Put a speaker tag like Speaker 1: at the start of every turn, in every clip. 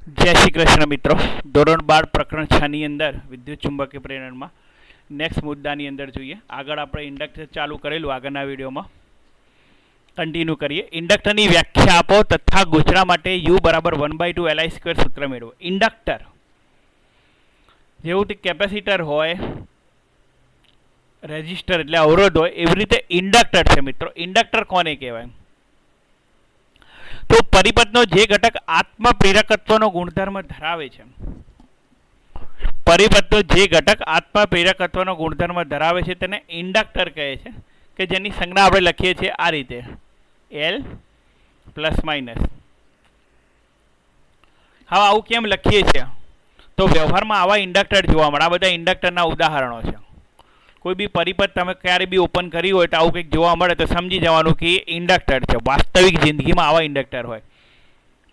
Speaker 1: जय श्री कृष्ण मित्रों। ધોરણ 12 પ્રકરણ 6 ની અંદર વિદ્યુત ચુંબકીય પ્રેરણમાં નેક્સ્ટ મુદ્દાની અંદર જોઈએ। આગળ આપણે ઇન્ડક્ટર ચાલુ કરેલું આગળના વિડીયોમાં કન્ટિન્યુ કરીએ। ઇન્ડક્ટરની વ્યાખ્યા આપો તથા ગૂંચળા માટે U બરાબર 1/2 Li² સૂત્ર મેળવો। ઇન્ડક્ટર જેવું કે કેપેસિટર હોય, રેઝિસ્ટર એટલે અવરોધ હોય, એવી રીતે ઇન્ડક્ટર છે મિત્રો। ઇન્ડક્ટર કોને કહેવાય? તો પરિપથનો જે ઘટક આત્મપ્રેરકત્વનો ગુણધર્મ ધરાવે છે, પરિપથનો જે ઘટક આત્મપ્રેરકત્વનો ગુણધર્મ ધરાવે છે તેને ઇન્ડક્ટર કહે છે, કે જેની સંજ્ઞા આપણે લખીએ છીએ આ રીતે L પ્લસ માઇનસ। હવે આવું કેમ લખીએ છીએ? તો વ્યવહારમાં આવા ઇન્ડક્ટર જોવા મળે। આ બધા ઇન્ડક્ટરના ઉદાહરણો છે। કોઈ બી પરિપથ તમે ક્યારે બી ઓપન કરી હોય તો આવું કંઈક જોવા મળે તો સમજી જવાનું કે એ ઇન્ડક્ટર છે। વાસ્તવિક જિંદગીમાં આવા ઇન્ડક્ટર હોય,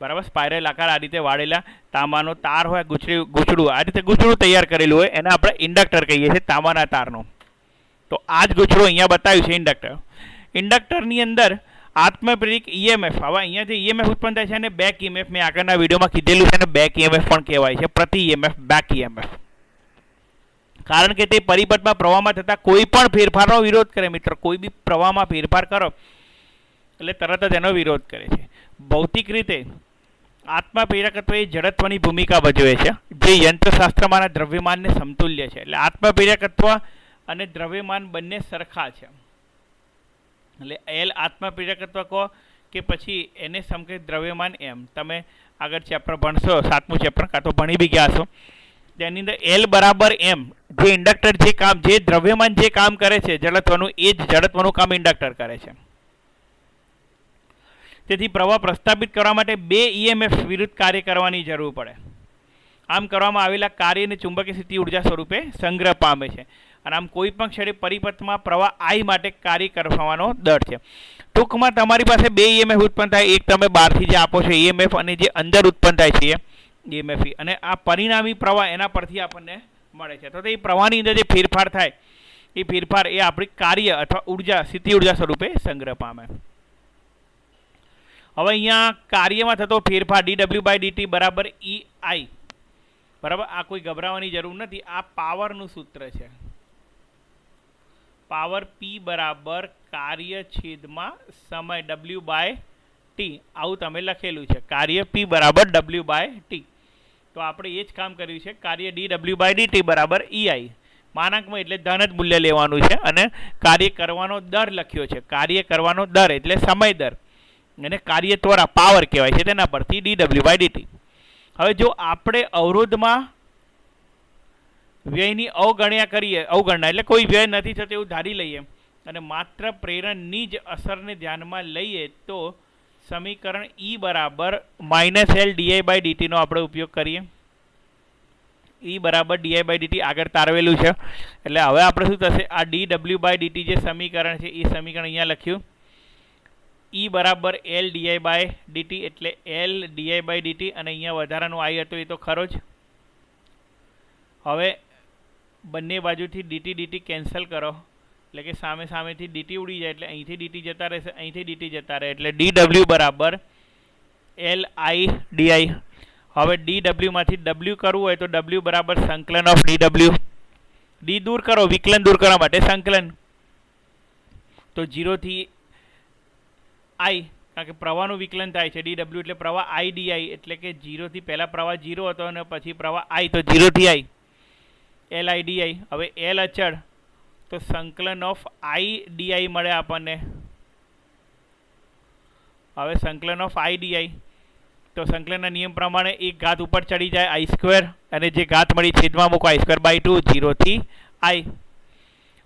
Speaker 1: બરાબર। સ્પાઇરલ આકાર આ રીતે વાળેલા તાંબાનો તાર હોય, ગૂંચળું આ રીતે ગૂંચળું તૈયાર કરેલું હોય, એને આપણે ઇન્ડક્ટર કહીએ છીએ, તાંબાના તારનું। તો આ જ ગૂંચળું અહીંયા બતાવ્યું છે ઇન્ડક્ટર। ઇન્ડક્ટરની અંદર આત્મપ્રેરિત EMF, હવે અહીંયા જે EMF ઉત્પન્ન થાય છે અને બેક EMF મેં આગળના વિડીયોમાં કીધેલું છે, અને બેક EMF પણ કહેવાય છે, પ્રતિ EMF બેક EMF। કારણ કે તે પરિપથમાં પ્રવાહમાં થતા કોઈ પણ ફેરફારનો વિરોધ કરે મિત્રો। કોઈ બી પ્રવાહમાં ફેરફાર કરો એટલે તરત જ એનો વિરોધ કરે છે। ભૌતિક રીતે આત્મપ્રેરકત્વ એ જડત્વની ભૂમિકા ભજવે છે, જે યંત્રશાસ્ત્રમાંના દ્રવ્યમાનને સમતુલ્ય છે। એટલે આત્મપ્રેરકત્વ અને દ્રવ્યમાન બંને સરખા છે। એટલે L આત્મપ્રેરકત્વ કહો કે પછી એને સમકક્ષ દ્રવ્યમાન એમ, તમે આગળ ચેપ્ટર ભણશો, 7મું ચેપ્ટર કાં તો ભણી બી ગયા છો, તેની અંદર L બરાબર M, જે ઇન્ડક્ટર જે કામ, જે દ્રવ્યમાન જે કામ કરે છે જડત્વનું, એ જ જડત્વનું કામ ઇન્ડક્ટર કરે છે। તેથી પ્રવાહ પ્રસ્થાપિત કરવા માટે બે EMF વિરુદ્ધ કાર્ય કરવાની જરૂર પડે। આમ કરવામાં આવેલા કાર્યને ચુંબકીય સ્થિતિ ઉર્જા સ્વરૂપે સંગ્રહ પામે છે। અને આમ કોઈ પણ ક્ષણે પરિપથમાં પ્રવાહ I માટે કાર્ય કરવાનો દર છે। ટૂંકમાં તમારી પાસે બે EMF ઉત્પન્ન થાય, એક તમે બહારથી જે આપો છો EMF, અને જે અંદર ઉત્પન્ન થાય છે EMF, અને આ પરિણામી પ્રવાહ એના પરથી આપણને મળે છે। તો એ પ્રવાહની અંદર જે ફેરફાર થાય એ ફેરફાર એ આપણી કાર્ય અથવા ઉર્જા, સ્થિતિ ઉર્જા સ્વરૂપે સંગ્રહ પામે। હવે અહીંયા કાર્યમાં થતો ફેરફાર dW/dt બરાબર EI, બરાબર। આ કોઈ ગભરાવાની જરૂર નથી, આ પાવરનું સૂત્ર છે। પાવર P બરાબર કાર્ય છેદમાં સમય W/T, આવું તમે લખેલું છે। કાર્ય P બરાબર W/T, તો આપણે એ જ કામ કર્યું છે। કાર્ય dW/dt બરાબર EI, માનાંકમાં એટલે ધન જ મૂલ્ય લેવાનું છે, અને કાર્ય કરવાનો દર લખ્યો છે। કાર્ય કરવાનો દર એટલે સમય દર, એને કાર્ય ત્વરા પાવર કહેવાય છે, તેના પરથી dW/dt। હવે જો આપણે અવરોધમાં વ્યયની અવગણના કરીએ, અવગણના એટલે કોઈ વ્યય નથી થતો એવું ધારી લઈએ, અને માત્ર પ્રેરણની જ અસરને ધ્યાનમાં લઈએ, તો સમીકરણ E બરાબર -L di/dt નો આપણે ઉપયોગ કરીએ। E બરાબર di/dt આગળ તારવેલું છે, એટલે હવે આપણે શું થશે, આ dW/dt જે સમીકરણ છે એ સમીકરણ અહીંયા લખ્યું, E બરાબર L di/dt, એટલે L di/dt, અને અહીંયા વધારાનું I હતું એ તો ખરો જ। હવે બંને બાજુથી dt કેન્સલ કરો, એટલે કે સામેથી dt ઉડી જાય, એટલે અહીંથી dt જતા રહેશે, અહીંથી dt જતા રહે, એટલે dw બરાબર Li di। હવે dw માંથી w કરવું હોય તો w બરાબર સંકલન ઓફ dw, d દૂર કરો, વિકલન દૂર કરવા માટે સંકલન, તો 0 થી I, કારણ કે પ્રવાહનું વિકલન થાય છે dw, એટલે પ્રવાહ I di, એટલે કે 0 થી પહેલા પ્રવાહ 0 હતો અને પછી પ્રવાહ I, તો 0 થી I Li di। હવે L અચળ, તો સંકલન ઓફ I di મળે આપણને। હવે સંકલન ઓફ I di, તો સંકલનના નિયમ પ્રમાણે એક ઘાત ઉપર ચડી જાય I², અને જે ઘાત મળી છેદમાં મૂકો I²/2, 0 થી I।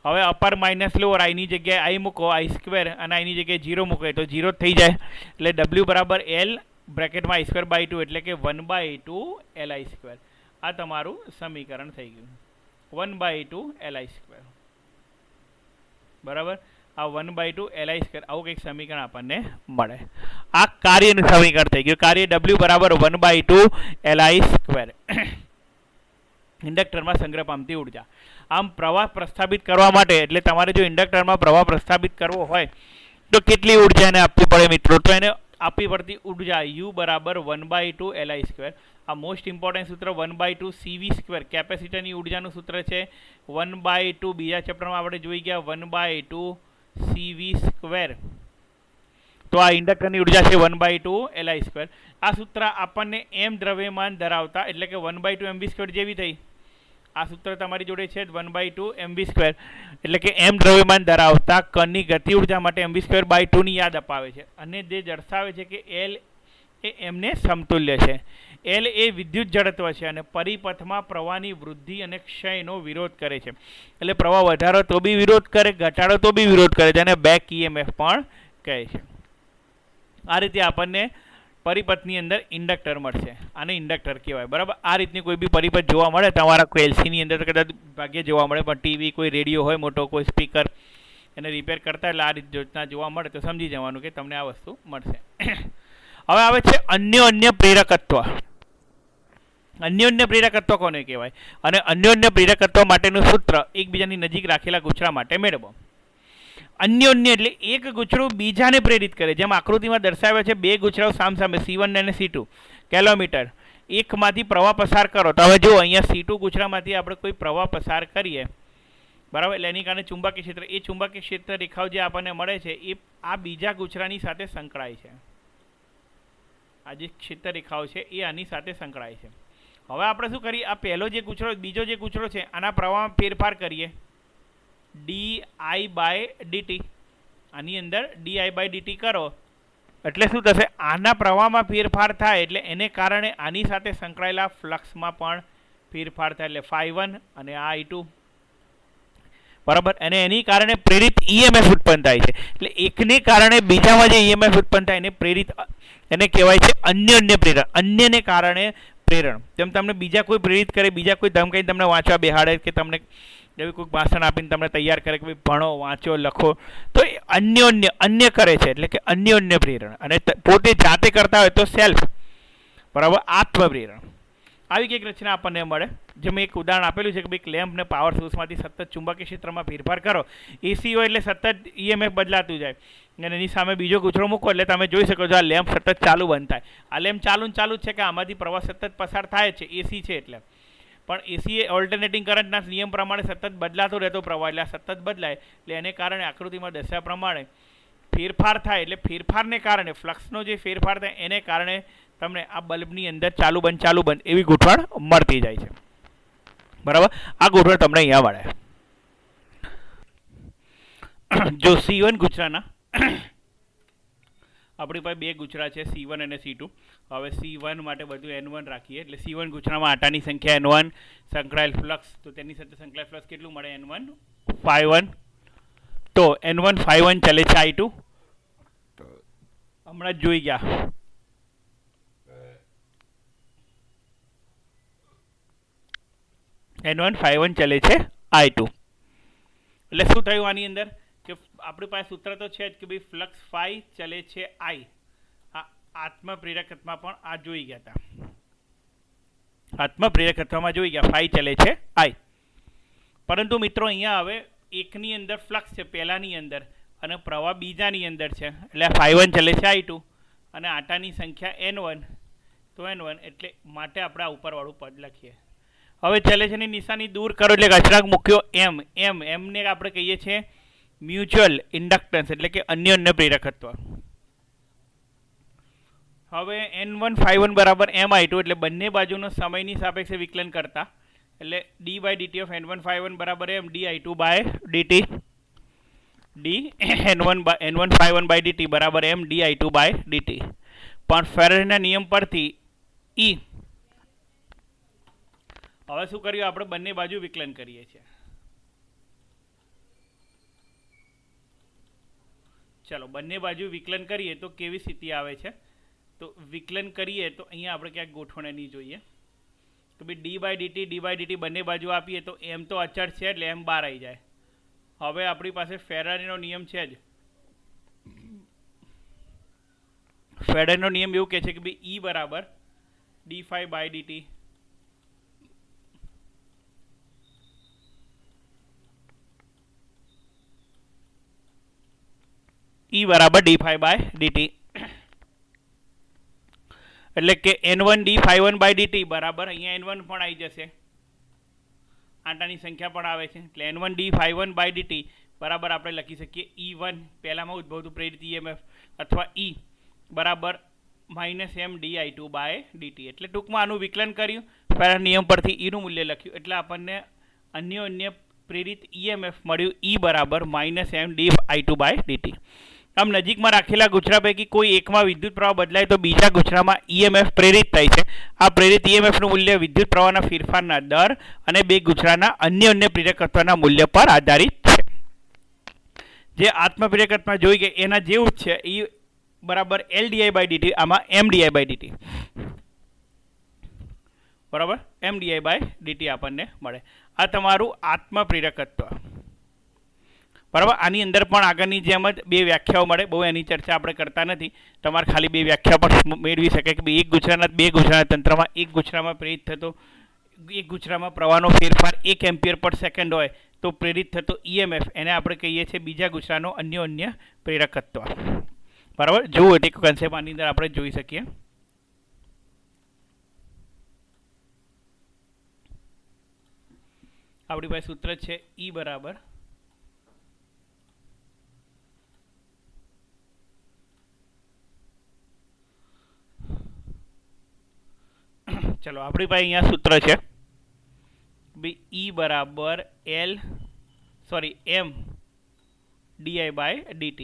Speaker 1: હવે અપર માઇનસ લોઅર, I ની જગ્યાએ I મૂકો I², અને I ની જગ્યાએ 0 મૂકો તો 0 થઈ જાય, એટલે W બરાબર L બ્રેકેટમાં I²/2, એટલે કે 1/2 Li²। આ તમારું સમીકરણ થઈ ગયું, 1/2 Li², બરાબર। આ 1/2 Li², આવું કંઈક સમીકરણ આપણને મળે। આ કાર્યનું સમીકરણ થઈ ગયું, કાર્ય W બરાબર 1/2 Li², ઇન્ડક્ટરમાં સંગ્રહ પામતી ઉર્જા। આમ પ્રવાહ પ્રસ્થાપિત કરવા માટે, એટલે તમારે જો ઇન્ડક્ટરમાં પ્રવાહ પ્રસ્થાપિત કરવો હોય તો કેટલી ઉર્જા એને આપવી પડે મિત્રો? તો એને આપવી પડતી ઉર્જા યુ બરાબર 1/2 LI². આ મોસ્ટ ઇમ્પોર્ટન્ટ સૂત્ર 1/2 CV². કેપેસિટરની ઉર્જાનું સૂત્ર છે 1/2, બીજા ચેપ્ટરમાં આપણે જોઈ ગયા 1/2 CV². તો આ ઇન્ડક્ટરની ઉર્જા છે 1/2 LI². આ સૂત્ર આપણને એમ દ્રવ્યમાન ધરાવતા એટલે કે 1/2 mv² જેવી થઈ. આ સૂત્ર તમારી જોડે છે 1/2 mv², એટલે કે એમ દ્રવ્યમાન ધરાવતા કણની ગતિ ઉર્જા માટે mv²/2 ની યાદ અપાવે છે, અને જે દર્શાવે છે કે L એ એમને સમતુલ્ય છે. L એ વિદ્યુત જડત્વ છે અને પરિપથમાં પ્રવાહની વૃદ્ધિ અને ક્ષયનો વિરોધ કરે છે. એટલે પ્રવાહ વધારો તો બી વિરોધ કરે, ઘટાડો તો બી વિરોધ કરે છે, અને બેક EMF પણ કહે છે. આ રીતે આપણને પરિપથની અંદર ઇન્ડક્ટર મળશે. આને ઇન્ડક્ટર કહેવાય. બરાબર. આ રીતની કોઈ બી પરિપથ જોવા મળે તમારા કોઈ એલસીની અંદર કદાચ ભાગ્ય જોવા મળે, પણ ટીવી, કોઈ રેડિયો હોય મોટો, કોઈ સ્પીકર એને રિપેર કરતા એટલે આ રીતના જોવા મળે તો સમજી જવાનું કે તમને આ વસ્તુ મળશે. હવે આવે છે અન્યોન્ય પ્રેરકત્વ. અન્યોન્ય પ્રેરકત્વ કોને કહેવાય? અને અન્યોન્ય પ્રેરકત્વ માટેનું સૂત્ર એકબીજાની નજીક રાખેલા ગુછરા માટે મેળવો. અન્યોન્ય એટલે એક ગુછરું બીજાને પ્રેરિત કરે. જેમ આકૃતિમાં દર્શાવ્યા છે, બે ગુછરાઓ સામસામે C1 અને C2 કિલોમીટર એકમાંથી પ્રવાહ પસાર કરો. તો હવે જો અહીંયા C2 ગુછરામાંથી આપણે કોઈ પ્રવાહ પસાર કરીએ, બરાબર, એટલે એની કારણે ચુંબકીય ક્ષેત્ર, એ ચુંબકીય ક્ષેત્ર રેખાઓ જે આપણને મળે છે એ આ બીજા ગુછરાની સાથે સંકળાય છે. આ જે ક્ષેત્ર રેખાઓ છે એ આની સાથે સંકળાય છે. હવે આપણે શું કરીએ, આ પહેલો જે ગુછરો, બીજો જે ગુછરો છે, આના પ્રવાહમાં ફેરફાર કરીએ di/dt. આની અંદર di/dt કરો એટલે શું થશે? આના પ્રવાહમાં ફેરફાર થાય એટલે એને કારણે આની સાથે સંકળાયેલા ફ્લક્સમાં પણ ફેરફાર થાય, એટલે ∅1 અને આ I2, બરાબર. અને એની કારણે પ્રેરિત EMF ઉત્પન્ન થાય છે. એટલે એકને કારણે બીજામાં જે EMF ઉત્પન્ન થાય એને પ્રેરિત, એને કહેવાય છે અન્યોન્ય પ્રેરણ. અન્યને કારણે પ્રેરણ. તેમ તમને બીજા કોઈ પ્રેરિત કરે, બીજા કોઈ ધમકાઈને તમને વાંચવા બેહાડે, કે તમને એવી કોઈ ભાષણ આપીને તમને તૈયાર કરે કે ભાઈ ભણો, વાંચો, લખો, તો એ અન્યોન્ય, અન્ય કરે છે એટલે કે અન્યોન્ય પ્રેરણ. અને પોતે જાતે કરતા હોય તો સેલ્ફ, બરાબર, આત્મપ્રેરણ. આવી કંઈક રચના આપણને મળે. જે મેં એક ઉદાહરણ આપેલું છે કે ભાઈ લેમ્પને પાવર સોર્સમાંથી સતત ચુંબકીય ક્ષેત્રમાં ફેરફાર કરો. એસી હોય એટલે સતત EMF બદલાતું જાય, અને એની સામે બીજો ગુછરો મૂકો એટલે તમે જોઈ શકો છો આ લેમ્પ સતત ચાલુ બંધ થાય. આ લેમ્પ ચાલુ જ છે કે આમાંથી પ્રવાહ સતત પસાર થાય છે, એસી છે એટલે. પણ એસી એ ઓલ્ટરનેટિંગ કરંટના નિયમ પ્રમાણે સતત બદલાતો રહેતો પ્રવાહ, એટલે સતત બદલાય, એટલે એને કારણે આકૃતિમાં દર્શાવ્યા પ્રમાણે ફેરફાર થાય. એટલે ફેરફારને કારણે, ફ્લક્સનો જે ફેરફાર થાય એને કારણે તમને આ બલ્બની અંદર ચાલુ બંધ એવી ગોઠવણ મળતી જાય છે. બરાબર. આ ગોઠવણ તમને અહીંયા મળે. જો C1 ગુછરાના આપણી પાસે બે ગુછરા છે, C1 અને C2. હવે C1 માટે બધું N1 રાખીએ, એટલે C1 ગુછરામાં આટાની સંખ્યા N1, સંકળાયેલ ફ્લક્સ, તો તેની સાથે સંકળાયેલ ફ્લક્સ કેટલું મળે? N1 ∅1. તો N1 ∅1 ચલે છે I2, હમણાં જ જોઈ ગયા. N1 ∅1 ચલે છે I2. એટલે શું થયું આની અંદર કે આપણી પાસે સૂત્ર તો છે જ કે ભાઈ ફ્લક્સ ∅ ચલે છે I. આ આત્મપ્રેરકત્વમાં પણ આ જોઈ ગયા હતા. આત્મપ્રેરકત્વમાં જોઈ ગયા ∅ ચલે છે I. પરંતુ મિત્રો અહીંયા હવે એકની અંદર ફ્લક્સ છે પહેલાની અંદર, અને પ્રવાહ બીજાની અંદર છે, એટલે ∅1 ચલે છે I2, અને આટાની સંખ્યા N1, તો N1 એટલે માટે આપણે આ ઉપરવાળું પદ લખીએ. હવે ચલે છે ની નિશાની દૂર કરો એટલે અચળાંક મૂક્યો એમને આપણે કહીએ છીએ મ્યુચ્યુઅલ ઇન્ડક્ટન્સ, એટલે કે અન્યોન્ય પ્રેરકત્વ. હવે N1 ∅1 બરાબર MI2, એટલે બંને બાજુનો સમયની સાપેક્ષે વિકલન કરતા, એટલે d/dt ઓફ N1 ∅1 બરાબર m di2/dt, N1 ∅1 dt બરાબર m di2/dt. પણ ફેરાડેના નિયમ પરથી E, હવે શું કર્યું આપણે? બંને બાજુ વિકલન કરીએ છીએ. ચલો બંને બાજુ વિકલન કરીએ તો કેવી સ્થિતિ આવે છે? તો વિકલન કરીએ તો અહીંયા આપણે ક્યાંક ગોઠવણ નહીં જોઈએ તો ભાઈ d/dt બંને બાજુ આપીએ તો m તો અચળ છે એટલે m બહાર આવી જાય. હવે આપણી પાસે ફેરાડેનો નિયમ છે જ. ફેરાડેનો નિયમ એવું કહે છે કે ભાઈ E બરાબર d∅dt, E બરાબર d∅dt. એટલે કે N1d∅1/dt બરાબર અહીંયા N1 પણ આવી જશે, આંટાની સંખ્યા પણ આવે છે એટલે N1d∅1/dt બરાબર આપણે લખી શકીએ E1 પહેલામાં ઉદ્ભવતું પ્રેરિત EMF અથવા E બરાબર -Mdi2/dt એટલે ટૂંકમાં આનું વિકલન કર્યું, પહેલા નિયમ પરથી Eનું મૂલ્ય લખ્યું એટલે આપણને અન્ય પ્રેરિત EMF મળ્યું E બરાબર -Mdi2/dt. આમ નજીકમાં રાખેલા ગુછરા પૈકી કોઈ એકમાં વિદ્યુત પ્રવાહ બદલાય તો બીજા ગુછરામાં EMF પ્રેરિત થાય છે. આ પ્રેરિત EMFનું મૂલ્ય વિદ્યુત પ્રવાહના ફેરફારના દર અને બે ગુછરાના અન્ય પ્રેરકત્વના મૂલ્ય પર આધારિત છે. જે આત્મપ્રેરકત્વમાં જોઈ ગયા એના જેવું જ છે, E બરાબર Ldi/dt, આમાં Mdi/dt બરાબર Mdi/dt આપણને મળે. આ તમારું આત્મપ્રેરકત્વ બરાબર. આની અંદર પણ આગળની જેમ જ બે વ્યાખ્યાઓ મળે, બહુ એની ચર્ચા આપણે કરતા નથી. તમારે ખાલી બે વ્યાખ્યા પણ મેળવી શકે કે એક ગુછરાના બે ગુછરાના તંત્રમાં એક ગુછરામાં પ્રેરિત થતો એક ગુછરામાં પ્રવાહનો ફેરફાર 1 એમ્પિયર પર સેકન્ડ હોય તો પ્રેરિત થતો EMF એને આપણે કહીએ છીએ બીજા ગુછરાનો અન્ય પ્રેરકત્વ બરાબર. જોવું એટલે કન્સેપ્ટ આની અંદર આપણે જોઈ શકીએ. આપણી પાસે સૂત્ર છે E બરાબર ચલો આપણી પાસે અહીંયા સૂત્ર છે E બરાબર Mdi/dt.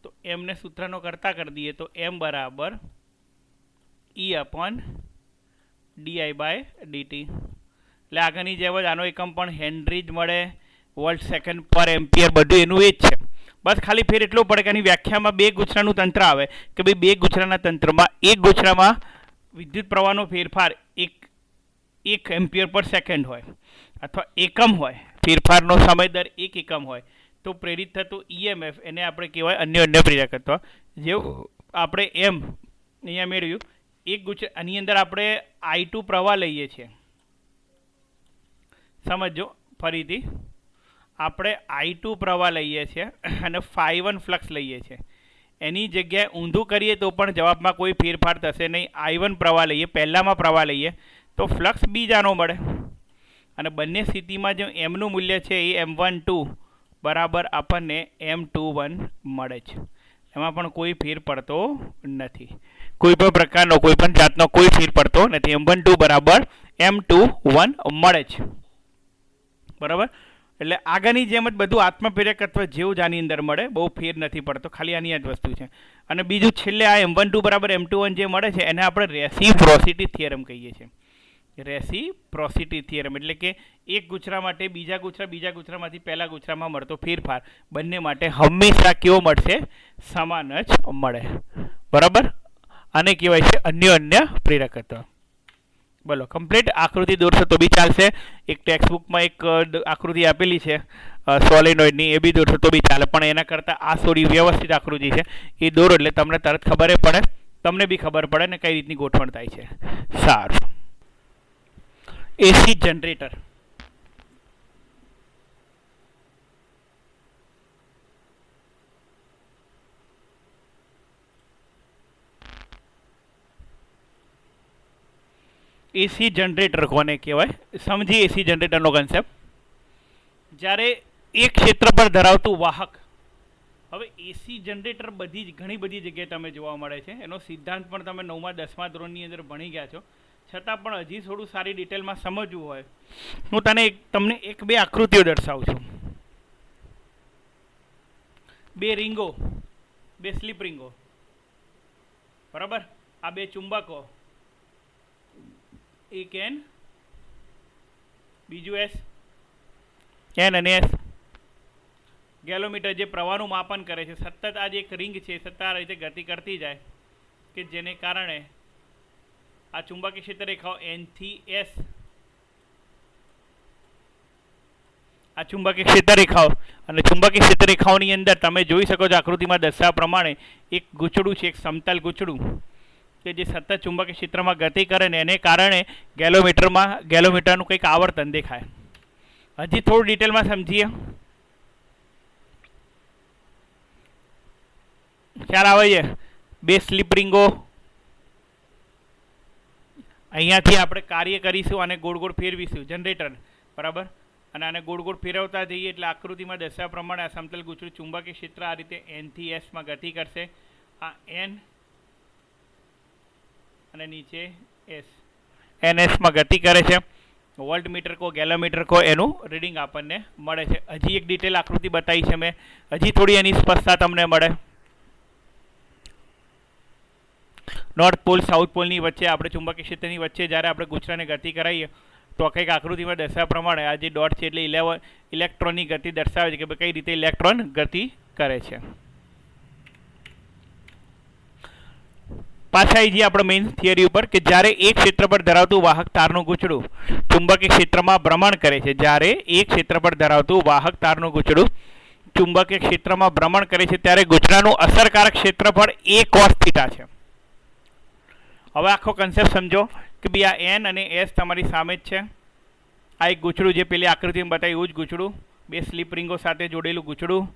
Speaker 1: તો એમને સૂત્રનો કરતા કરી દઈએ તો M બરાબર E/di/dt. એટલે આગળની જેમ જ આનો એકમ પણ હેનરી જ મળે, વોલ્ટ સેકન્ડ પર એમ્પિયર બધું એનું એ જ છે. બસ ખાલી ફેર એટલું પડે કે એની વ્યાખ્યામાં બે ગુછરાનું તંત્ર આવે કે ભાઈ બે ગુછરાના તંત્રમાં એક ગુછરામાં વિદ્યુત પ્રવાહનો ફેરફાર 1 એમ્પિયર પર સેકન્ડ હોય અથવા એકમ હોય, ફેરફારનો સમય દર 1 એકમ હોય તો પ્રેરિત થતું EMF એને આપણે કહેવાય અન્ય પ્રેરકત્વ. જેવું આપણે એમ અહીંયા મેળવ્યું એક આની અંદર આપણે I2 પ્રવાહ લઈએ છીએ. સમજો ફરીથી, આપણે I2 પ્રવાહ લઈએ છીએ અને ∅1 ફ્લક્સ લઈએ છીએ. એની જગ્યાએ ઊંધું કરીએ તો પણ જવાબમાં કોઈ ફેરફાર થશે નહીં. I1 પ્રવાહ લઈએ, પહેલામાં પ્રવાહ લઈએ તો ફ્લક્સ બીજાનો મળે અને બંને સ્થિતિમાં જે એમનું મૂલ્ય છે એ M12 બરાબર આપણને M21 મળે છે. એમાં પણ કોઈ ફેર પડતો નથી, કોઈ પણ પ્રકારનો કોઈ પણ જાતનો કોઈ ફેર પડતો નથી. M12 બરાબર M21 મળે છે બરાબર. એટલે આગળની જેમ જ બધું આત્મપ્રેરકત્વ જેવું જ આની અંદર મળે, બહુ ફેર નથી પડતો, ખાલી આની જ વસ્તુ છે. અને બીજું છેલ્લે આ M12 બરાબર M21 જે મળે છે એને આપણે રેસિપ્રોસિટી થિયરમ કહીએ છીએ. રેસિપ્રોસિટી થિયરમ એટલે કે એક ગુછરા માટે બીજા ગુછરામાંથી પહેલા ગુછરામાં મળતો ફેરફાર બંને માટે હંમેશા કેવો મળશે? સમાન જ મળે બરાબર. આને કહેવાય છે અન્ય પ્રેરકત્વ. બોલો કમ્પ્લીટ આકૃતિ દોરશો તો બી ચાલશે. એક ટેક્સ્ટબુકમાં એક આકૃતિ આપેલી છે સોલેનોઇડની, એ બી દોરશો તો બી ચાલે, પણ એના કરતાં આ થોડી વ્યવસ્થિત આકૃતિ છે એ દોરો એટલે તમને તરત ખબર પડે, તમને બી ખબર પડે ને કઈ રીતની ગોઠવણ થાય છે. સારું. એસી જનરેટર એસી જનરેટર કોને કહેવાય સમજી. એસી જનરેટરનો કન્સેપ્ટ, જ્યારે એક ક્ષેત્ર પર ધરાવતું વાહક, હવે એસી જનરેટર ઘણી બધી જગ્યાએ તમે જોવા મળે છે. એનો સિદ્ધાંત પણ તમે 9મા 10મા ધોરણની અંદર ભણી ગયા છો, છતાં પણ હજી થોડું સારી ડિટેલમાં સમજવું હોય હું તમને એક બે આકૃતિઓ દર્શાવું છું. બે રીંગો, બે સ્લીપ રીંગો બરાબર. આ બે ચુંબકો, એક N બીજું S, N અને S. ગેલોમીટર જે પ્રવાહનું માપન કરે છે, સતત આ જે એક રિંગ છે સતત આ રીતે ગતિ કરતી જાય કે જેને કારણે આ ચુંબકીય ક્ષેત્ર રેખાઓ N થી S, આ ચુંબકીય ક્ષેત્ર રેખાઓ અને ચુંબકીય ક્ષેત્ર રેખાઓની અંદર તમે જોઈ શકો છો આકૃતિમાં દર્શાવ્યા પ્રમાણે એક ગૂંચળું છે, એક સમતલ ગૂંચળું કે જે સતત ચુંબકીય ક્ષેત્રમાં ગતિ કરે ને એને કારણે ગેલોમીટરનું કંઈક આવર્તન દેખાય. હજી થોડું ડિટેલમાં સમજીએ. ખ્યાલ આવે છે? બે સ્લીપ રિંગો, અહીંયાથી આપણે કાર્ય કરીશું અને ગોળ ગોળ ફેરવીશું જનરેટર, બરાબર, અને આને ગોળ ગોળ ફેરવતા જઈએ એટલે આકૃતિમાં દર્શાવ્યા પ્રમાણે આ સમતલ ગૂંચળું ચુંબકીય ક્ષેત્ર આ રીતે N થી S માં ગતિ કરશે. આ N અને નીચે S, NS માં ગતિ કરે છે. વોલ્ટ મીટર કો ગેલોમીટર કો એનું રીડિંગ આપણને મળે છે. હજી એક ડિટેલ આકૃતિ બતાવી છે મેં, હજી થોડી એની સ્પષ્ટતા તમને મળે. નોર્થ પોલ સાઉથ પોલની વચ્ચે આપણે ચુંબકીય ક્ષેત્રની વચ્ચે જ્યારે આપણે ગૂંચળાને ગતિ કરાવીએ તો કંઈક આકૃતિમાં દર્શાવ્યા પ્રમાણે આ જે ડોટ છે એટલે ઇલેક્ટ્રોનની ગતિ દર્શાવે છે કે ભાઈ કઈ રીતે ઇલેક્ટ્રોન ગતિ કરે છે. પાછા આવી જઈએ આપણે મેઇન થિયરી ઉપર કે જ્યારે એક ક્ષેત્ર પર ધરાવતું વાહક તારનું ગૂંચળું ચુંબકીય ક્ષેત્રમાં ભ્રમણ કરે છે. જ્યારે એક ક્ષેત્ર પર ધરાવતું વાહક તારનું ગૂંચળું ચુંબકીય ક્ષેત્રમાં ભ્રમણ કરે છે ત્યારે ગૂંચળાનું અસરકારક ક્ષેત્રફળ a cos θ છે. હવે આખો કન્સેપ્ટ સમજો કે ભાઈ આ N અને S તમારી સામે જ છે. આ એક ગૂંચળું જે પેલી આકૃતિમાં બતાવ્યું એવું જ ગૂંચળું, બે સ્લીપ રિંગો સાથે જોડેલું ગૂંચળું,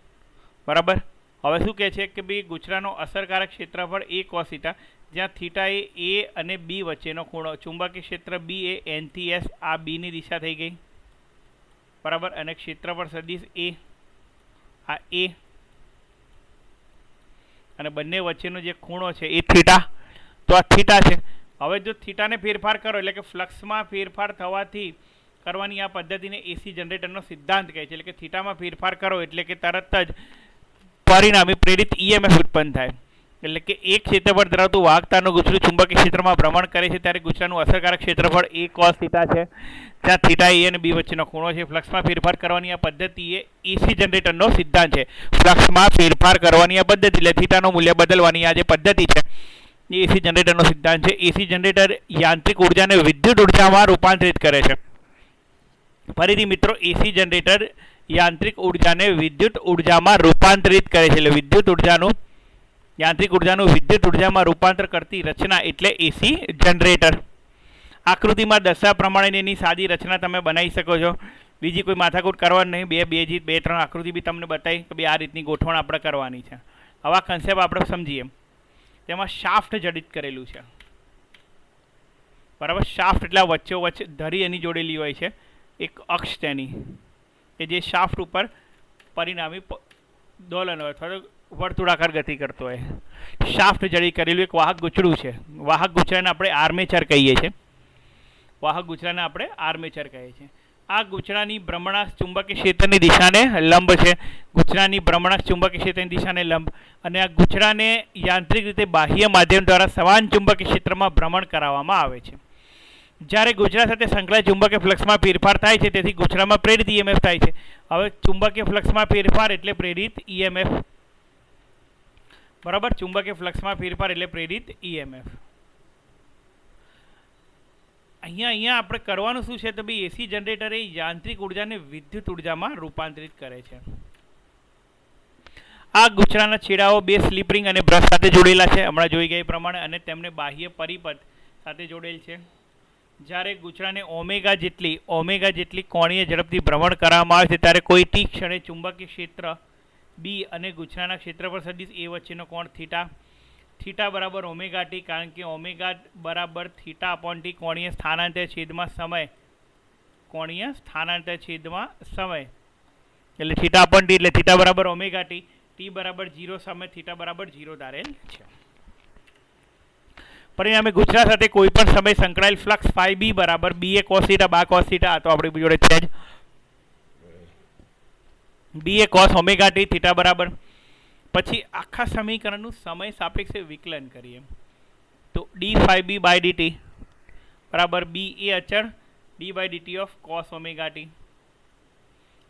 Speaker 1: બરાબર. હવે શું કહે છે કે ભાઈ ગૂંચળાનો અસરકારક ક્ષેત્રફળ a cos θ, જ્યાં થીટા એ A અને B વચ્ચેનો ખૂણો, ચુંબકીય ક્ષેત્ર B એ N થી S, આ B ની દિશા થઈ ગઈ, બરાબર, અને ક્ષેત્રફળ સદિશ A, આ A અને બંને વચ્ચેનો જે ખૂણો છે એ થીટા, તો આ થીટા છે. હવે જો થીટાને ફેરફાર કરો એટલે કે ફ્લક્સમાં ફેરફાર થવાથી કરવાની આ પદ્ધતિને એસી જનરેટરનો સિદ્ધાંત કહે છે. એટલે કે થીટામાં ફેરફાર કરો એટલે કે તરત જ પરિણામી પ્રેરિત EMF ઉત્પન્ન થાય. એટલે કે એક ક્ષેત્ર પર ધરાવતું વાહક તારનું ગૂંચળું ચુંબકીય ક્ષેત્રમાં ભ્રમણ કરે છે ત્યારે ગૂંચળાનું અસરકારક ક્ષેત્રફળ a cos θ છે, જ્યાં થીટા A અને B વચ્ચેનો ખૂણો છે. ફ્લક્સમાં ફેરફાર કરવાની આ પદ્ધતિ એ એસી જનરેટરનો સિદ્ધાંત છે. ફ્લક્સમાં ફેરફાર કરવાની આ પદ્ધતિ એટલે થીટાનું મૂલ્ય બદલવાની આ જે પદ્ધતિ છે એ એસી જનરેટરનો સિદ્ધાંત છે. એસી જનરેટર યાંત્રિક ઉર્જાને વિદ્યુત ઉર્જામાં રૂપાંતરિત કરે છે. ફરીથી મિત્રો, એસી જનરેટર યાંત્રિક ઉર્જાને વિદ્યુત ઉર્જામાં રૂપાંતરિત કરે છે. એટલે વિદ્યુત ઉર્જાનું યાંત્રિક ઉર્જાનું વિદ્યુત ઉર્જામાં રૂપાંતર કરતી રચના એટલે એસી જનરેટર. આકૃતિમાં દર્શાવ્યા પ્રમાણે એની સાદી રચના તમે બનાવી શકો છો. બીજી કોઈ માથાકૂટ કરવાની નહીં. બે ત્રણ આકૃતિ બી તમને બતાવી કે ભાઈ આ રીતની ગોઠવણ આપણે કરવાની છે. હવે આ કન્સેપ્ટ આપણે સમજીએ. તેમાં શાફ્ટ જડિત કરેલું છે, બરાબર. શાફ્ટ એટલે વચ્ચે ધરી એની જોડેલી હોય છે, એક અક્ષ તેની કે જે શાફ્ટ ઉપર પરિણામી દોલન હોય અથવા વર્તુળાકાર ગતિ કરતો હોય. શાફ્ટ જડિત કરેલું એક વાહક ગૂંચળું છે. વાહક ગૂંચળાને આપણે આર્મેચર કહીએ છીએ. વાહક ગૂંચળાને આપણે આર્મેચર કહીએ છીએ. આ ગૂંચળાની ભ્રમણાક્ષ ચુંબકીય ક્ષેત્રની દિશાને લંબ છે. ગૂંચળાની ભ્રમણાક્ષ ચુંબકીય ક્ષેત્રની દિશાને લંબ, અને આ ગૂંચળાને યાંત્રિક રીતે બાહ્ય માધ્યમ દ્વારા સમાન ચુંબકીય ક્ષેત્રમાં ભ્રમણ કરાવવામાં આવે છે. જ્યારે ગૂંચળા સાથે સંકળાયેલ ચુંબકીય ફ્લક્સમાં ફેરફાર થાય છે તેથી ગૂંચળામાં પ્રેરિત EMF થાય છે. હવે ચુંબકીય ફ્લક્સમાં ફેરફાર એટલે પ્રેરિત EMF, બરાબર. ચુંબકીય ફ્લક્સમાં ફેરફાર એટલે પ્રેરિત EMF. અહીંયા આપણે કરવાનું શું છે તો ભાઈ એસી જનરેટર એ યાંત્રિક ઉર્જાને વિદ્યુત ઉર્જામાં રૂપાંતરિત કરે છે. આ ગૂંચળાના છેડાઓ બે સ્લીપ રિંગ અને બ્રશ સાથે જોડેલા છે, હમણાં જોઈ ગયા એ પ્રમાણે, અને તેમને બાહ્ય પરિપથ સાથે જોડેલ છે. જ્યારે ગૂંચળાને ઓમેગા જેટલી કોણીય ઝડપથી ભ્રમણ કરવામાં આવે છે ત્યારે કોઈ ટી ક્ષણે ચુંબકીય ક્ષેત્ર બી અને ગૂંચળાના ક્ષેત્રફળ સદિશ એ વચ્ચેનો કોણ થીટા બરાબર ઓમેગા ટી, કારણ કે ઓમેગા બરાબર થીટા અપોન ટી કોણીય સ્થાનાંતર છેદમાં સમય એટલે થીટા અપોન ટી એટલે થીટા બરાબર ઓમેગા ટી બરાબર 0 સમય થીટા બરાબર 0 ધારેલ છે. પરિણામે ગૂંચળા સાથે કોઈ પણ સમય સંકળાયેલ ફ્લક્સ ફાઈ બી બરાબર BA cos θ બા cos θ, આ તો આપણી જોડે છે જ. BA cos omega T theta બરાબર. પછી આખા સમીકરણનું સમય સાપેક્ષે વિકલન કરીએ તો d phi b by dt બરાબર b એ અચળ d by dt of cos omega T.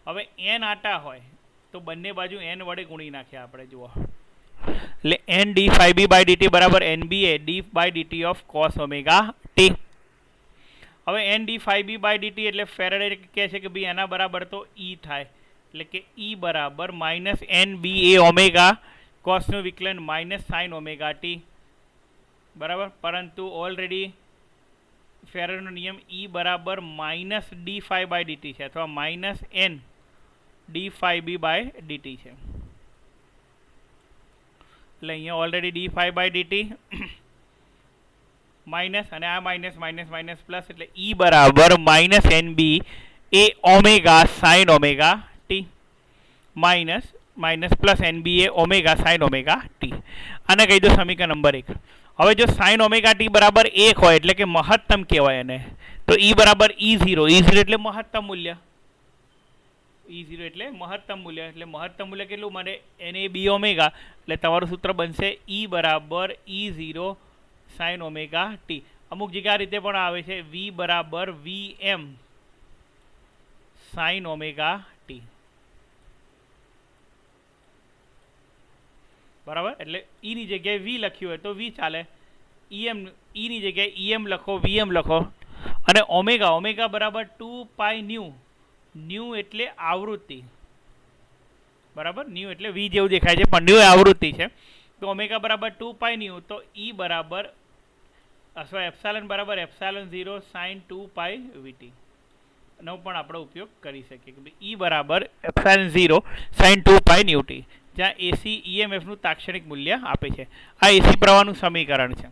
Speaker 1: હવે n આટા હોય તો બંને બાજુ n વડે ગુણી નાખ્યા આપણે. જુઓ, એટલે n d phi b by dt બરાબર nb A d by dt of cos omega T. હવે n d phi b by dt એટલે ફેરાડે કહે છે કે ભાઈ એના બરાબર તો E થાય, એટલે કે E બરાબર માઇનસ NB એ ઓમેગા કોસનું વિકલન માઇનસ સાઇન ઓમેગા ટી, બરાબર. પરંતુ ઓલરેડી ફેરાડેનો નિયમ E બરાબર minus d phi by dt છે અથવા minus N d phi b by dt છે. એટલે અહીંયા already d phi by dt minus અને આ માઇનસ માઇનસ માઇનસ પ્લસ એટલે ઈ બરાબર minus N B A omega sine omega t minus minus plus N B A omega sine omega t. આને કહી દો સમીકરણ નંબર 1. હવે જો સાઇન ઓમેગા ટી બરાબર 1 હોય એટલે કે મહત્તમ કહેવાય એને, તો ઈ બરાબર E0. E0 એટલે મહત્તમ મૂલ્ય. E0 એટલે મહત્તમ મૂલ્ય. એટલે મહત્તમ મૂલ્ય કેટલું મળે? એને બી ઓમેગા. એટલે તમારું સૂત્ર બનશે E બરાબર E0 સાઇન ઓમેગા ટી. અમુક જગ્યા આ રીતે પણ આવે છે, V બરાબર VM સાઇન ઓમેગા ટી. બરાબર, એટલે E ની જગ્યાએ V લખ્યું હોય તો V ચાલે, EM E ની જગ્યાએ EM લખો, VM લખો. અને ઓમેગા, ઓમેગા બરાબર 2 પાઈ ન્યૂ. ન્યૂ એટલે આવૃત્તિ. બરાબર, ન્યૂ એટલે V જેવું દેખાય છે પણ ન્યૂ આવૃત્તિ છે. તો ઓમેગા બરાબર 2 પાઈ ન્યૂ, તો E બરાબર અથવા એપ્સાયલોન બરાબર એપ્સાયલોન 0 સાઇન 2 પાઈ વીટી નો પણ આપણે ઉપયોગ કરી શકીએ કે E બરાબર એપ્સાયલોન 0 સાઇન 2 પાઈ ન્યૂટી, જ્યાં એસી ઈએમએફનું તાક્ષણિક મૂલ્ય આપે છે. આ એસી પ્રવાહનું સમીકરણ છે.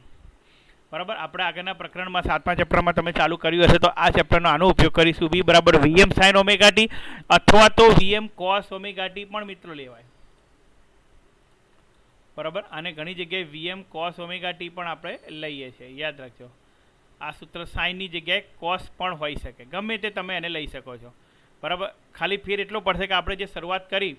Speaker 1: બરાબર, આપણે આગળના પ્રકરણમાં 7મા ચેપ્ટરમાં તમે ચાલુ કર્યું હશે તો આ ચેપ્ટરનો આનો ઉપયોગ કરીશું. V બરાબર VM સાઇન ઓમેગા ટી અથવા તો VM કોસ ઓમેગા ટી પણ મિત્રો લેવાય. બરાબર, અને ઘણી જગ્યાએ VM કોસ ઓમેગા ટી પણ આપણે લઈએ છીએ, યાદ રાખજો. આ સૂત્ર સાઇનની જગ્યાએ કોસ પણ હોઈ શકે, ગમે તે તમે એને લઈ શકો છો. બરાબર, ખાલી ફેર એટલો પડશે કે આપણે જે શરૂઆત કરી,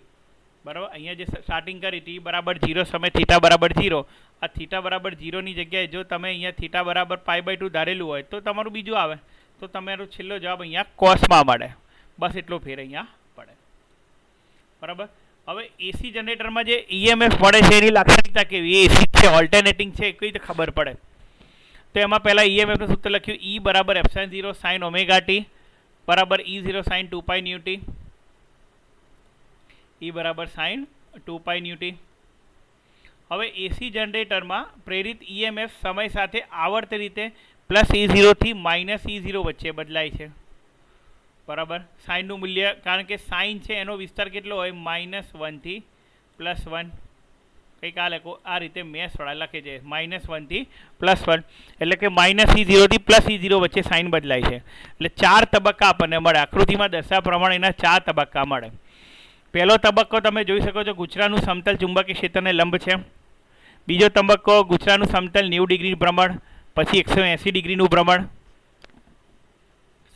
Speaker 1: બરાબર, અહીંયા જે સ્ટાર્ટિંગ કરી ટી બરાબર 0 સમય થીટા બરાબર 0, આ થીટા બરાબર 0ની જગ્યાએ જો તમે અહીંયા થીટા બરાબર પાઈ બાય 2 ધારેલું હોય તો તમારું બીજું આવે, તો તમારો છેલ્લો જવાબ અહીંયા કોસમાં મળે. બસ એટલો ફેર અહીંયા પડે. બરાબર, હવે એસી જનરેટરમાં જે ઈએમએફ મળે છે એની લાક્ષણિકતા કેવી? એસી છે, ઓલ્ટરનેટિંગ છે, કઈ રીતે ખબર પડે? તો એમાં પહેલાં ઈએમએફનું સૂત્ર લખ્યું E બરાબર એપ્સાઇન 0 સાઇન ઓમેગા ટી બરાબર E0 સાઇન 2 પાઈ ન્યૂટી. E બરાબર સાઇન 2 પાઈ ન્યૂટી. હવે એસી જનરેટરમાં પ્રેરિત ઈએમએફ સમય સાથે આવર્ત રીતે પ્લસ E0 થી માઇનસ E0 વચ્ચે બદલાય છે. બરાબર, સાઇનનું મૂલ્ય, કારણ કે સાઇન છે એનો વિસ્તાર કેટલો હોય? -1 થી +1. કંઈક આ લખો, આ રીતે મેથ્સવાળા લખે છે -1 થી +1, એટલે કે -E0 થી +E0 વચ્ચે સાઇન બદલાય છે. એટલે 4 તબક્કા આપણને મળે. આકૃતિમાં દર્શાવ્યા પ્રમાણે એના 4 તબક્કા મળે. પહેલો તબક્કો તમે જોઈ શકો છો, ગુછરાનું સમતલ ચુંબકીય ક્ષેત્રને લંબ છે. બીજો તબક્કો, ગુછરાનું સમતલ 90 ડિગ્રીનું ભ્રમણ, પછી 180 ડિગ્રીનું ભ્રમણ.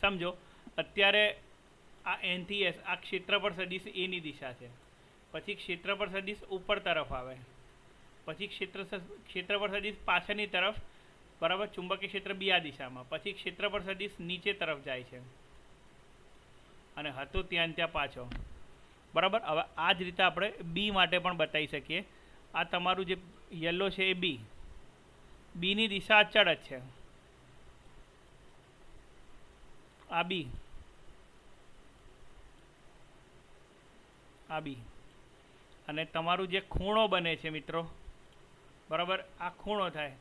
Speaker 1: સમજો, અત્યારે આ N થી S, આ ક્ષેત્રફળ સદિશ એની દિશા છે. પછી ક્ષેત્રફળ સદિશ ઉપર તરફ આવે, પછી ક્ષેત્રફળ સદિશ પાછળની તરફ, બરાબર, ચુંબકીય ક્ષેત્ર બી આ દિશામાં, પછી ક્ષેત્રફળ સદિશ નીચે તરફ જાય છે અને હતો ત્યાં ત્યાં પાછો. બરાબર, હવે આ જ રીતે આપણે બી માટે પણ બતાવી શકીએ. આ તમારું જે યલો છે એ બીની દિશા અચળ જ છે. આ બી અને તમારું જે ખૂણો બને છે મિત્રો, બરાબર, આ ખૂણો થાય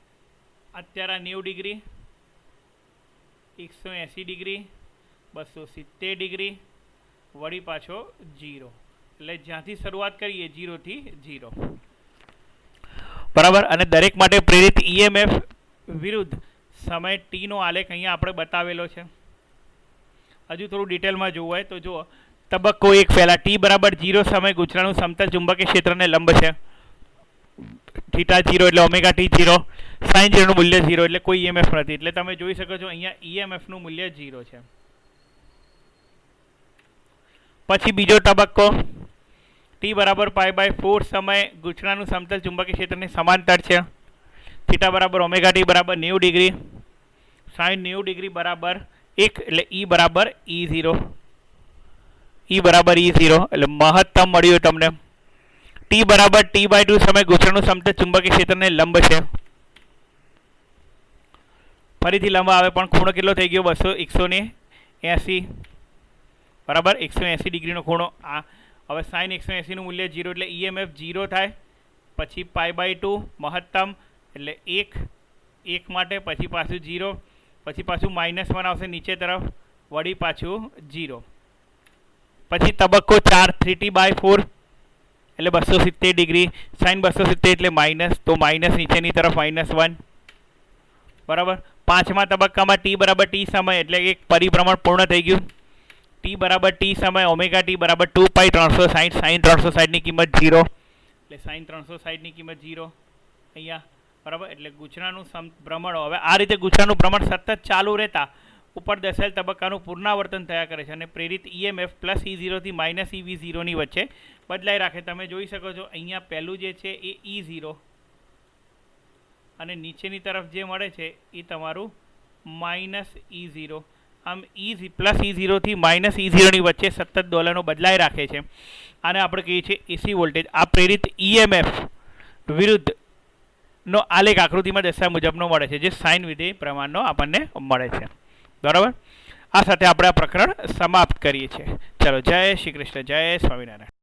Speaker 1: અત્યારે 90 ડિગ્રી, 180 ડિગ્રી, 270 ડિગ્રી, વળી પાછો 0. એટલે જ્યાંથી શરૂઆત કરીએ 0 થી 0. બરાબર, અને દરેક માટે પ્રેરિત ઈએમએફ વિરુદ્ધ સમય ટીનો આલેખ અહીંયા આપણે બતાવેલો છે. હજુ થોડું ડિટેલમાં જોવું હોય તો જુઓ. તબક્કો 1 પહેલા ટી બરાબર 0 સમય ગુછરાનું સમતલ ચુંબકીય ક્ષેત્રને લંબ છે. થીટા 0 એટલે ઓમેગા ટી 0, સાઇન 0 નું મૂલ્ય 0 એટલે કોઈ ઈએમએફ નથી. એટલે તમે જોઈ શકો છો અહીંયા ઈએમએફનું મૂલ્ય 0 છે. પછી બીજો તબક્કો, ટી બરાબર પાઈ બાય 4 સમય ગુછરાનું સમતલ ચુંબકીય ક્ષેત્રની સમાંતર છે. થીટા બરાબર ઓમેગા ટી બરાબર 90 ડિગ્રી, સાઇન 90 ડિગ્રી બરાબર 1 એટલે E બરાબર E0. E બરાબર E0 એટલે મહત્તમ મળ્યું તમને. ટી બરાબર T બાય 2 સમય ગુછરાનું સમતલ ચુંબકીય ક્ષેત્રને લંબ છે. ફરીથી લંબ આવે પણ ખૂણો કેટલો થઈ ગયો? 180. બરાબર, 180 ડિગ્રીનો ખૂણો. આ હવે સાઇન 180 નું મૂલ્ય 0 એટલે ઈએમએફ 0 થાય. પછી પાઈ બાય 2 મહત્તમ એટલે 1 માટે, પછી પાછું 0, પછી પાછું -1 આવશે નીચે તરફ, વળી પાછું 0. પછી તબક્કો 4 3t બાય 4 એટલે 270 ડિગ્રી, સાઇન 270 એટલે માઇનસ, તો માઇનસ નીચેની તરફ -1, બરાબર. પાંચમા તબક્કામાં t બરાબર t સમય એટલે એક પરિભ્રમણ પૂર્ણ થઈ ગયું. t બરાબર t સમય ઓમેગા t બરાબર 2 પાઈ 360, સાઇન 360ની કિંમત 0, એટલે સાઇન 360ની કિંમત 0 અહીંયા, બરાબર. એટલે ગૂંચળાનું ભ્રમણ, હવે આ રીતે ગૂંચળાનું ભ્રમણ સતત ચાલુ રહેતા ઉપર દર્શાવેલ તબક્કાનું પુનરાવર્તન થયા કરે છે અને પ્રેરિત EMF પ્લસ E0 થી માઇનસ EV0 ની વચ્ચે બદલાઈ રાખે. તમે જોઈ શકો છો અહીંયા પહેલું જે છે એ E0 અને નીચેની તરફ જે મળે છે એ તમારું માઇનસ E0. આમ પ્લસ E0 થી માઇનસ E0 ની વચ્ચે સતત દોલનો બદલાઈ રાખે છે. આને આપણે કહીએ છીએ AC વોલ્ટેજ. આ પ્રેરિત EMF વિરુદ્ધ નો આલેખ આકૃતિમાં દર્શાવ્યા મુજબનો મળે છે, જે સાઇન વિધેય પ્રમાણનો આપણને મળે છે, બરાબર. આ સાથે આપણે આ પ્રકરણ સમાપ્ત કરીએ છીએ. ચલો, જય શ્રી કૃષ્ણ, જય સ્વામિનારાયણ.